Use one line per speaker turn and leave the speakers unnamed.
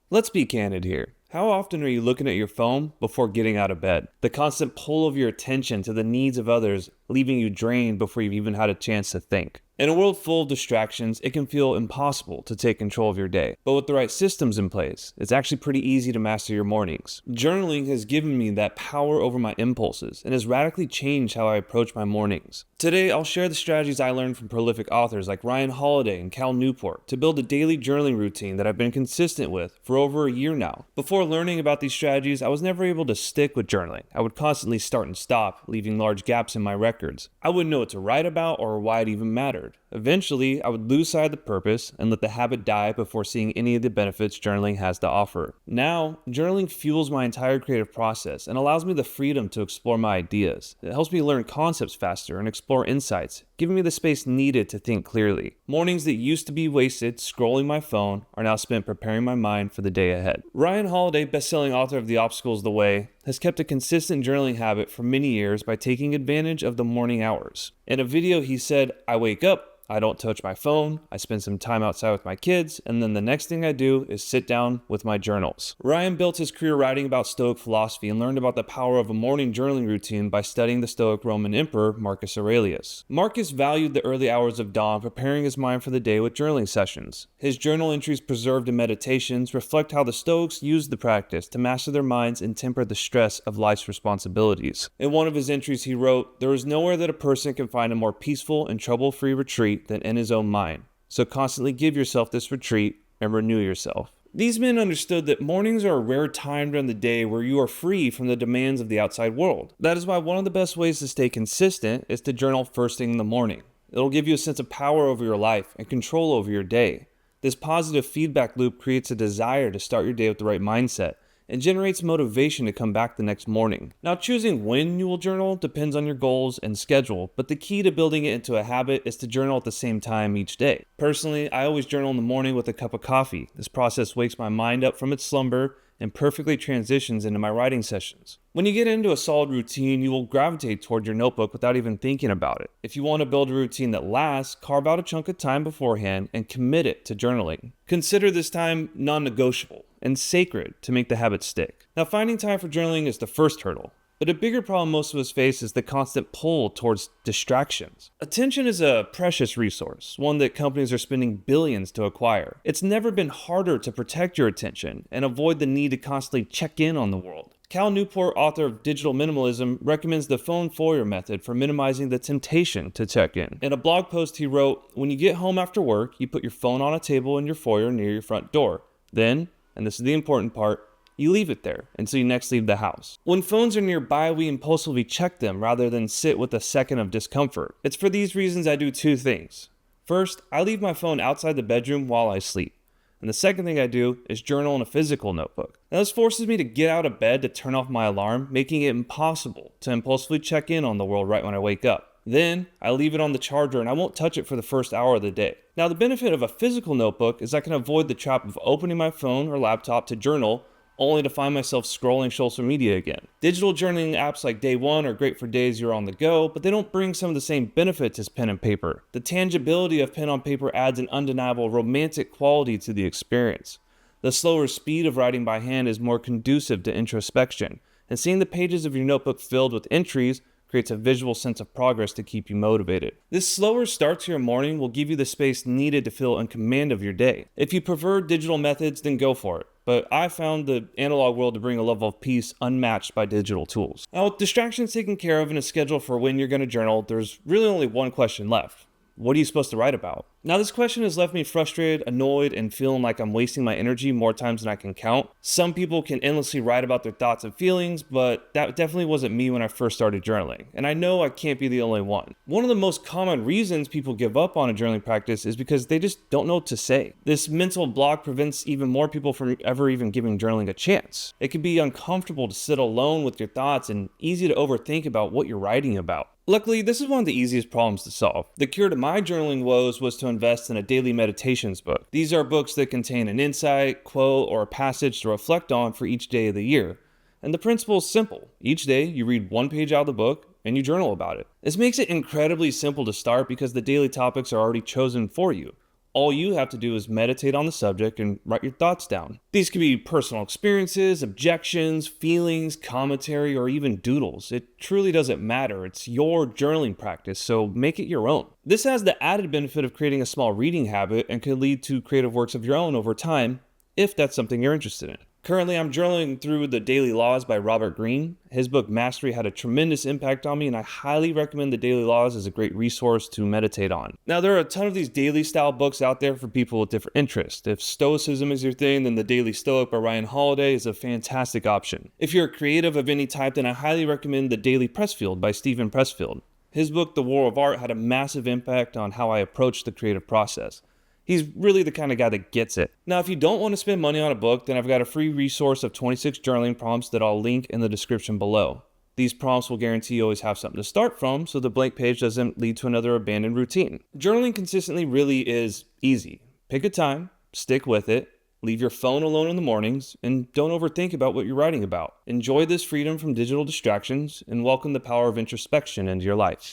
Let's be candid here. How often are you looking at your phone before getting out of bed? The constant pull of your attention to the needs of others, leaving you drained before you've even had a chance to think. In a world full of distractions, it can feel impossible to take control of your day. But with the right systems in place, it's actually pretty easy to master your mornings. Journaling has given me that power over my impulses and has radically changed how I approach my mornings. Today, I'll share the strategies I learned from prolific authors like Ryan Holiday and Cal Newport to build a daily journaling routine that I've been consistent with for over a year now. Before learning about these strategies, I was never able to stick with journaling. I would constantly start and stop, leaving large gaps in my records. I wouldn't know what to write about or why it even mattered. Eventually, I would lose sight of the purpose and let the habit die before seeing any of the benefits journaling has to offer. Now, journaling fuels my entire creative process and allows me the freedom to explore my ideas. It helps me learn concepts faster and explore insights, giving me the space needed to think clearly. Mornings that used to be wasted scrolling my phone are now spent preparing my mind for the day ahead. Ryan Holiday, best-selling author of The Obstacle is the Way, has kept a consistent journaling habit for many years by taking advantage of the morning hours. In a video, he said, "I wake up, I don't touch my phone, I spend some time outside with my kids, and then the next thing I do is sit down with my journals." Ryan built his career writing about Stoic philosophy and learned about the power of a morning journaling routine by studying the Stoic Roman Emperor Marcus Aurelius. Marcus valued the early hours of dawn, preparing his mind for the day with journaling sessions. His journal entries preserved in meditations reflect how the Stoics used the practice to master their minds and temper the stress of life's responsibilities. In one of his entries he wrote, "There is nowhere that a person can find a more peaceful and trouble-free retreat than in his own mind. So constantly give yourself this retreat and renew yourself." These men understood that mornings are a rare time during the day where you are free from the demands of the outside world. That is why one of the best ways to stay consistent is to journal first thing in the morning. It'll give you a sense of power over your life and control over your day. This positive feedback loop creates a desire to start your day with the right mindset and generates motivation to come back the next morning. Now, choosing when you will journal depends on your goals and schedule, but the key to building it into a habit is to journal at the same time each day. Personally, I always journal in the morning with a cup of coffee. This process wakes my mind up from its slumber and perfectly transitions into my writing sessions. When you get into a solid routine, you will gravitate toward your notebook without even thinking about it. If you want to build a routine that lasts, carve out a chunk of time beforehand and commit it to journaling. Consider this time non-negotiable and sacred to make the habit stick. Now, finding time for journaling is the first hurdle. But a bigger problem most of us face is the constant pull towards distractions. Attention is a precious resource, one that companies are spending billions to acquire. It's never been harder to protect your attention and avoid the need to constantly check in on the world. Cal Newport, author of Digital Minimalism, recommends the phone foyer method for minimizing the temptation to check in. In a blog post he wrote, "When you get home after work, you put your phone on a table in your foyer near your front door. Then, and this is the important part, you leave it there until you next leave the house. When phones are nearby, we impulsively check them rather than sit with a second of discomfort. It's for these reasons I do two things. First, I leave my phone outside the bedroom while I sleep. And the second thing I do is journal in a physical notebook. Now, this forces me to get out of bed to turn off my alarm, making it impossible to impulsively check in on the world right when I wake up. Then, I leave it on the charger and I won't touch it for the first hour of the day." Now, the benefit of a physical notebook is I can avoid the trap of opening my phone or laptop to journal only to find myself scrolling social media again. Digital journaling apps like Day One are great for days you're on the go, but they don't bring some of the same benefits as pen and paper. The tangibility of pen on paper adds an undeniable romantic quality to the experience. The slower speed of writing by hand is more conducive to introspection, and seeing the pages of your notebook filled with entries creates a visual sense of progress to keep you motivated. This slower start to your morning will give you the space needed to feel in command of your day. If you prefer digital methods, then go for it. But I found the analog world to bring a level of peace unmatched by digital tools. Now, with distractions taken care of and a schedule for when you're going to journal, there's really only one question left. What are you supposed to write about? Now, this question has left me frustrated, annoyed, and feeling like I'm wasting my energy more times than I can count. Some people can endlessly write about their thoughts and feelings, but that definitely wasn't me when I first started journaling. And I know I can't be the only one. One of the most common reasons people give up on a journaling practice is because they just don't know what to say. This mental block prevents even more people from ever even giving journaling a chance. It can be uncomfortable to sit alone with your thoughts and easy to overthink about what you're writing about. Luckily, this is one of the easiest problems to solve. The cure to my journaling woes was to invest in a daily meditations book. These are books that contain an insight, quote, or a passage to reflect on for each day of the year. And the principle is simple. Each day, you read one page out of the book and you journal about it. This makes it incredibly simple to start because the daily topics are already chosen for you. All you have to do is meditate on the subject and write your thoughts down. These could be personal experiences, objections, feelings, commentary, or even doodles. It truly doesn't matter. It's your journaling practice, so make it your own. This has the added benefit of creating a small reading habit and could lead to creative works of your own over time, if that's something you're interested in. Currently, I'm journaling through The Daily Laws by Robert Greene. His book Mastery had a tremendous impact on me, and I highly recommend The Daily Laws as a great resource to meditate on. Now, there are a ton of these daily style books out there for people with different interests. If Stoicism is your thing, then The Daily Stoic by Ryan Holiday is a fantastic option. If you're a creative of any type, then I highly recommend The Daily Pressfield by Stephen Pressfield. His book, The War of Art, had a massive impact on how I approach the creative process. He's really the kind of guy that gets it. Now, if you don't want to spend money on a book, then I've got a free resource of 26 journaling prompts that I'll link in the description below. These prompts will guarantee you always have something to start from, so the blank page doesn't lead to another abandoned routine. Journaling consistently really is easy. Pick a time, stick with it, leave your phone alone in the mornings, and don't overthink about what you're writing about. Enjoy this freedom from digital distractions, and welcome the power of introspection into your life.